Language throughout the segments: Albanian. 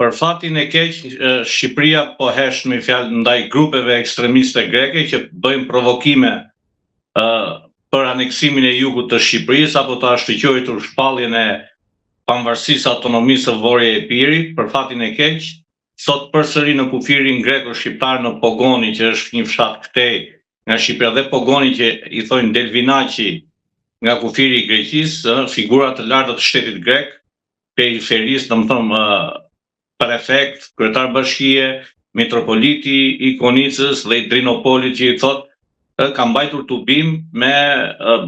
Për fatin e keq, Shqipëria po hesh me fjalë ndaj grupeve ekstremiste greke që bëjnë provokime për aneksimin e jugut të Shqipërisë apo të shkëlqyer shpalljen e pavarësisë autonomisë së Vorja e Epirit. Për fatin e keq, sot përsëri në kufirin greko-shqiptar në Pogoni, që është një fshat këtej nga Shqipëria, dhe Pogoni që i thonë Delvinaçi nga kufiri i Greqisë, figura të larta të shtetit grek, periferisë, domethënë prefekt, kryetar bashkie, metropoliti i Konicës dhe i Drinopolit, që i thotë ka mbajtur tubim me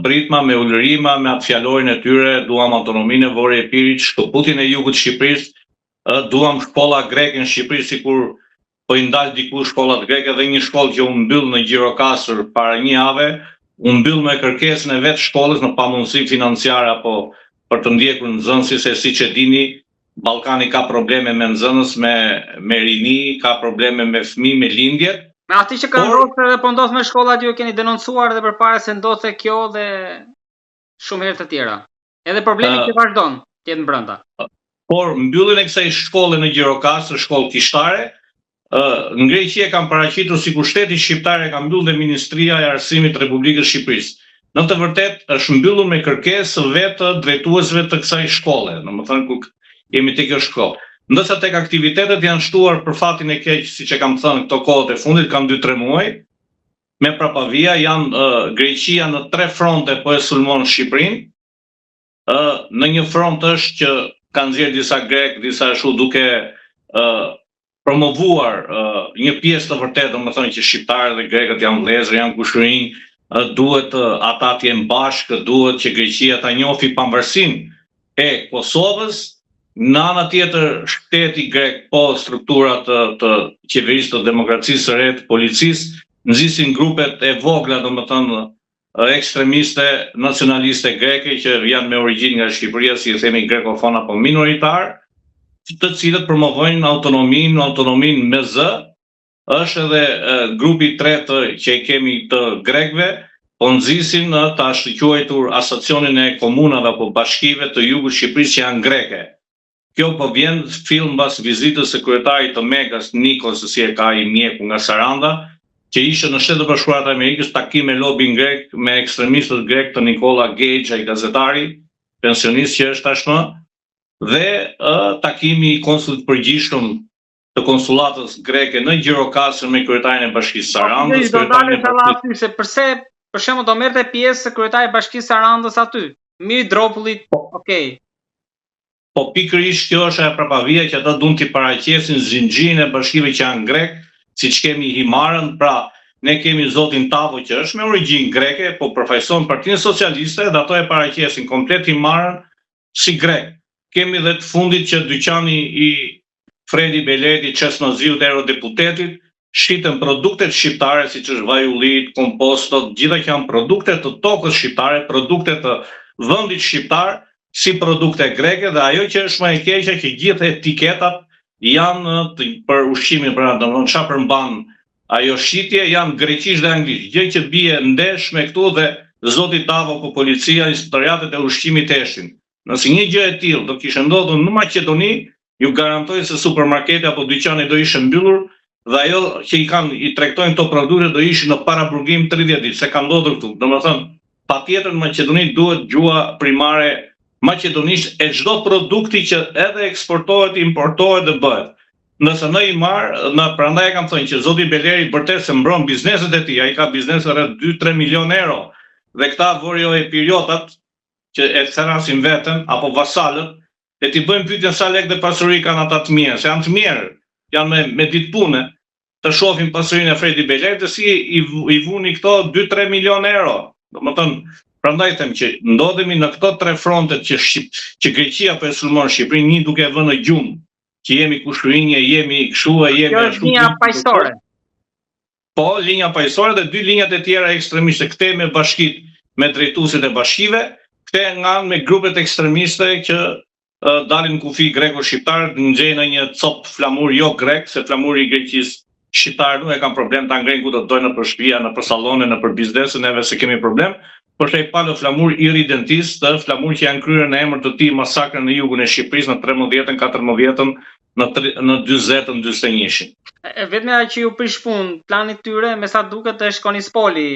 britma, me ulërima, me atë fjalorin e tyre, duam autonominë e Vorja e Epirit, shkëputjen e jugut të Shqipërisë, duam shkolla greke në Shqipëri, sikur po i ndal diku shkollat greke, dhe një shkollë që u mbyll në Gjirokastër para një jave, u mbyll me kërkesën e vetë shkollës në pamundësi financiare apo për të ndjekur nxënësi, se siç e dini, Ballkani ka probleme me nxënës, me rini, ka probleme me fëmijë, me lindjet. Me ati që ka ndodhur dhe po ndodh me shkollat, ju e keni denoncuar dhe përpara se ndodhte kjo dhe shumë herë të tjera. Edhe problemi që vazhdon të jetë brenda. Por mbylljen e kësaj shkolle në Gjirokastër, shkollë kishtare, në Greqi e kanë paraqitur sikur shteti shqiptar e ka mbyllur dhe Ministria e Arsimit të Republikës së Shqipërisë. Në të vërtetë është mbyllur me kërkesë vetë drejtuesve të kësaj shkolle, domethënë ku jemi te kjo shkollë. Ndërsa tek aktivitetet janë shtuar për fatin e keq, siç e kam thënë, këto kohët e fundit kanë 2-3 muaj, me prapavia janë Greqia në 3 fronte po e sulmon Shqipërinë. Në një front është që kanë nxjerrë disa grek, disa ashtu duke promovuar një pjesë të vërtetë, domethënë që shqiptarët dhe grekët janë vëllezër, janë kushërinj, duhet ata të jenë bashkë, duhet që Greqia ta njohë pavarësinë e Kosovës. Në ana tjetër, shteti grek, po strukturat të qeverisë të demokracisë së re, të policisë, nxisin grupet e vogla, domethënë ekstremiste, nacionaliste greke që janë me origjinë nga Shqipëria, si e themi grekofon apo minoritar, të cilët promovojnë autonominë me z. Është edhe grupi i tretë që e kemi të grekëve, po nxisin të ashtuquajtur asociacionin e komunave apo bashkive të jugut Shqipërisë që janë greke. Kjo po vjen fill mbas vizitës së kryetarit të Megas, Nikos, si e ka i mjeku nga Saranda, që ishte në Shtetet Bashkuara të Amerikës, takim me lobin grek, me ekstremistët grek të Nikola Gage, ai gazetari, pensionist që është tashmë, dhe takimi i konsulit përgjithshëm të konsullatës greke në Gjirokastër me kryetarin e Bashkisë Sarandës. Do dalë tallati se pse për shembull do merrte pjesë kryetari i Bashkisë Sarandës aty. Mirdropullit, okay. Po pikërisht kjo është ajo prapavia që ata duan t'i paraqesin zinxhirin e bashkive që janë grek, siç kemi Himarën, pra ne kemi zotin Tavo që është me origjinë greke, po përfaqëson Partinë Socialiste dhe ato e paraqesin komplet Himarën si grek. Kemi dhe të fundit që dyqani i Fredi Beleti, Çesnoziut, eurodeputetit, shiten produktet shqiptare, siç është vaj ullit, kompostot, gjitha që janë produkte të tokës shqiptare, produkte të vendit shqiptar, si produkte greke, dhe ajo që është më e keqe që gjithë etiketat janë për ushqimin, për domethënë çfarë përmban ajo shitje, janë greqisht dhe anglisht. Gjë që bie ndesh me këtu dhe zoti Tavo apo policia, inspektoratet e ushqimit heshin. Nëse një gjë e tillë do kishte ndodhur në Maqedoni, ju garantoj se supermarkete apo dyqanet do ishin mbyllur dhe ajo që i tregtojnë këto produkte do ishin në paraburgim 30 ditë, se ka ndodhur këtu. Domethënë, patjetër në Maqedoni duhet gjua primare maqedonisht e çdo produkti që edhe eksportohet, importohet dhe bëhet. Nëse në i marë, prandaj kam thënë që zoti Beleri vërtet se mbron bizneset e tij, ai ka biznese rreth 2-3 milion euro. Dhe këta Vorja e Epiriotat që e therasin veten apo vasalët, e t'i bëjmë pyetjen sa lekë dhe pasuri kanë ata të mirë, se janë të mirë, janë me ditë pune, të shohin pasurinë e Fredi Belerit, dhe si i vuni këto 2-3 milion euro. Domethënë, prandaj them që ndodhemi në këto 3 frontet që Greqia po e sulmon Shqipërinë, një duke vënë në gjumë që jemi kushërinje, jemi kështu, jemi ashtu. Kjo është linja paqësore. Po, linja paqësore dhe 2 linjat e tjera ekstremiste, këte me bashkit, me drejtuesit e bashkive, këte nga me grupet ekstremiste që dalin kufi greko-shqiptar, nxjejnë në një cop flamur jo grek, se flamuri i Greqisë shqiptar nuk e kanë problem ta ngrejnë ku do të dojnë në për shtëpia, në për sallone, në për biznese, neve se kemi problem. Por se i palë flamur irridentist, flamur që janë kryer në emër të tij masakrën në jugun e Shqipërisë në 13-ën, 14-ën në 40 në 41. Vetëm ajo që ju prish punë, plani tyre me sa duket është Konispoli.